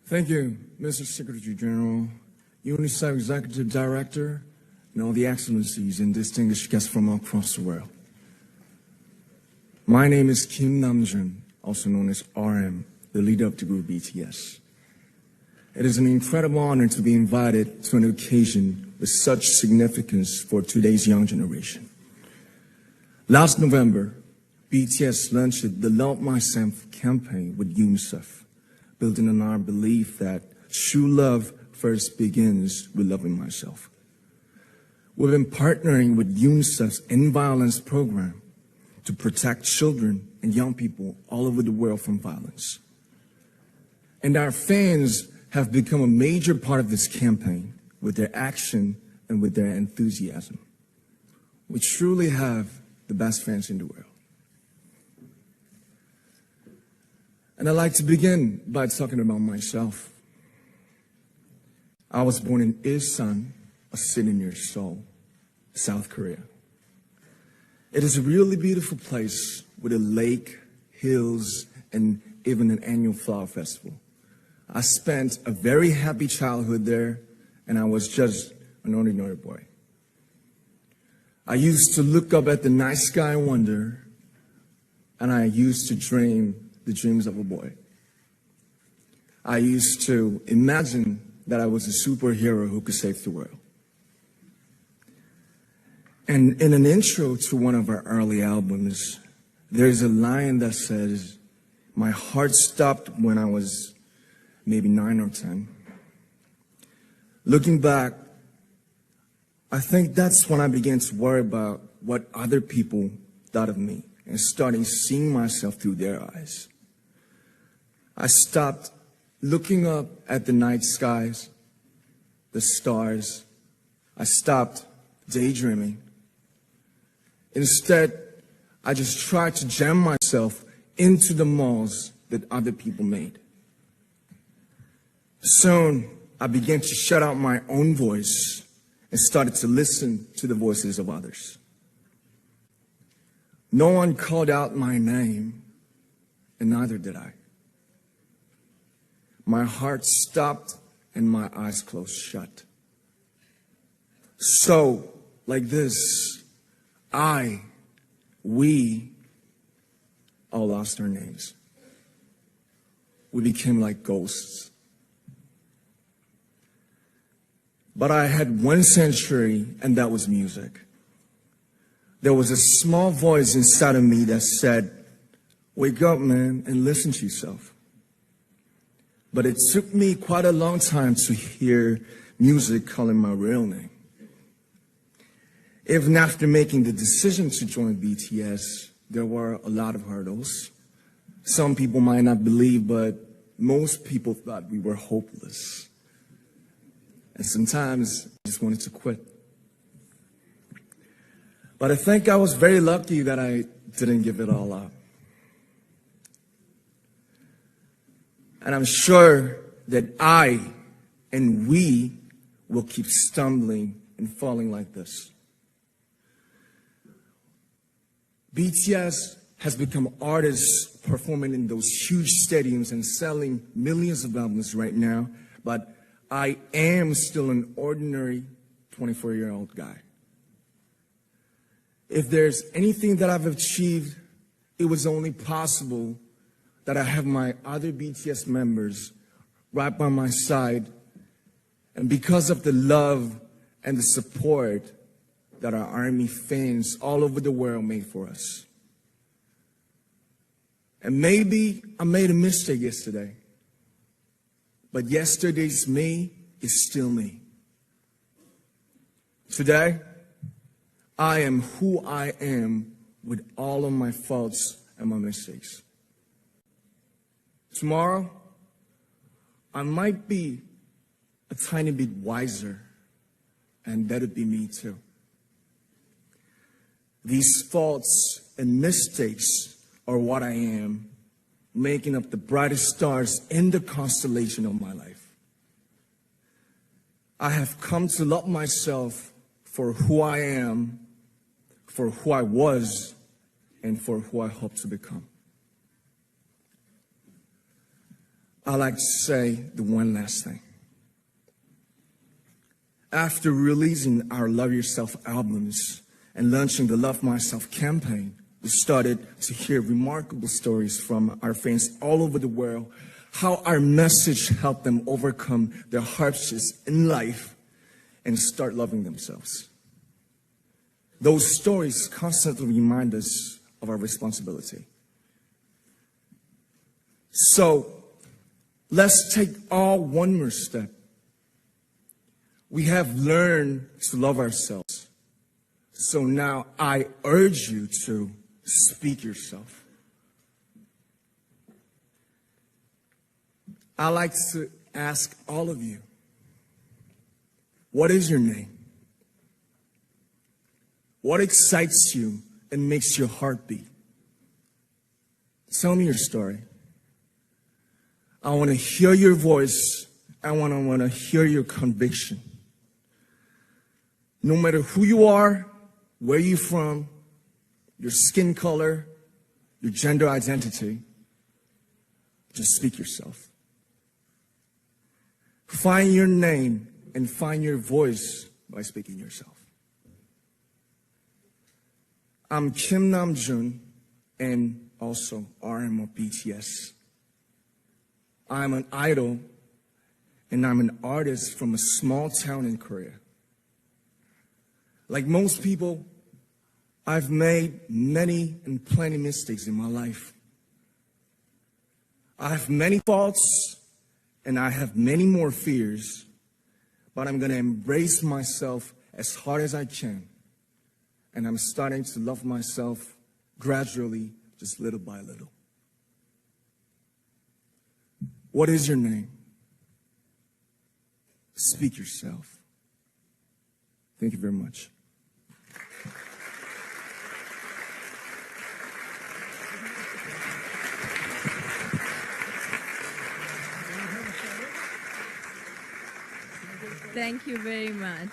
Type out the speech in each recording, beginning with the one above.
Thank you, Mr. Secretary General, Unicef Executive Director, and all the excellencies and distinguished guests from across the world. My name is Kim Namjoon, also known as RM, the leader of the group BTS. It is an incredible honor to be invited to an occasion with such significance for today's young generation. Last November, BTS launched the Love Myself campaign with Unicef, building on our belief that true love first begins with loving myself. We've been partnering with UNICEF's End Violence program to protect children and young people all over the world from violence. And our fans have become a major part of this campaign with their action and with their enthusiasm. We truly have the best fans in the world. And I'd like to begin by talking about myself. I was born in Ilsan, a city near Seoul, South Korea. It is a really beautiful place with a lake, hills, and even an annual flower festival. I spent a very happy childhood there, and I was just an ordinary boy. I used to look up at the night sky and wonder, and I used to dream the dreams of a boy. I used to imagine that I was a superhero who could save the world. And in an intro to one of our early albums, there's a line that says, "My heart stopped when I was maybe 9 or 10. Looking back, I think that's when I began to worry about what other people thought of me and starting seeing myself through their eyes. I stopped looking up at the night skies, the stars. I stopped daydreaming. Instead, I just tried to jam myself into the molds that other people made. Soon, I began to shut out my own voice and started to listen to the voices of others. No one called out my name, and neither did I. My heart stopped and my eyes closed shut. So, like this, we all lost our names. We became like ghosts. But I had one sanctuary, and that was music. There was a small voice inside of me that said, "Wake up, man, and listen to yourself." But it took me quite a long time to hear music calling my real name. Even after making the decision to join BTS, there were a lot of hurdles. Some people might not believe, but most people thought we were hopeless. And sometimes I just wanted to quit. But I think I was very lucky that I didn't give it all up. And I'm sure that I and we will keep stumbling and falling like this. BTS has become artists performing in those huge stadiums and selling millions of albums right now, but I am still an ordinary 24-year-old guy. If there's anything that I've achieved, it was only possible that I have my other BTS members right by my side, and because of the love and the support that our ARMY fans all over the world made for us. And maybe I made a mistake yesterday, but yesterday's me is still me. Today, I am who I am with all of my faults and my mistakes. Tomorrow, I might be a tiny bit wiser, and that'd be me too. These faults and mistakes are what I am, making up the brightest stars in the constellation of my life. I have come to love myself for who I am, for who I was, and for who I hope to become. I'd like to say the one last thing. After releasing our Love Yourself albums and launching the Love Myself campaign, we started to hear remarkable stories from our friends all over the world, how our message helped them overcome their hardships in life and start loving themselves. Those stories constantly remind us of our responsibility. So let's take all one more step. We have learned to love ourselves. So now I urge you to speak yourself. I'd like to ask all of you, what is your name? What excites you and makes your heart beat? Tell me your story. I want to hear your voice. I want to hear your conviction. No matter who you are, where you're from, your skin color, your gender identity, just speak yourself. Find your name and find your voice by speaking yourself. I'm Kim Namjoon and also RM of BTS. I'm an idol and I'm an artist from a small town in Korea. Like most people, I've made many and plenty mistakes in my life. I have many faults and I have many more fears, but I'm going to embrace myself as hard as I can. And I'm starting to love myself gradually, just little by little. What is your name? Speak yourself. Thank you very much. Thank you very much.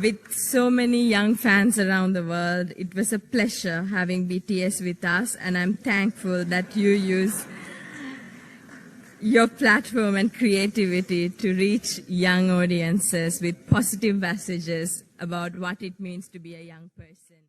With so many young fans around the world, it was a pleasure having BTS with us, and I'm thankful that you use your platform and creativity to reach young audiences with positive messages about what it means to be a young person.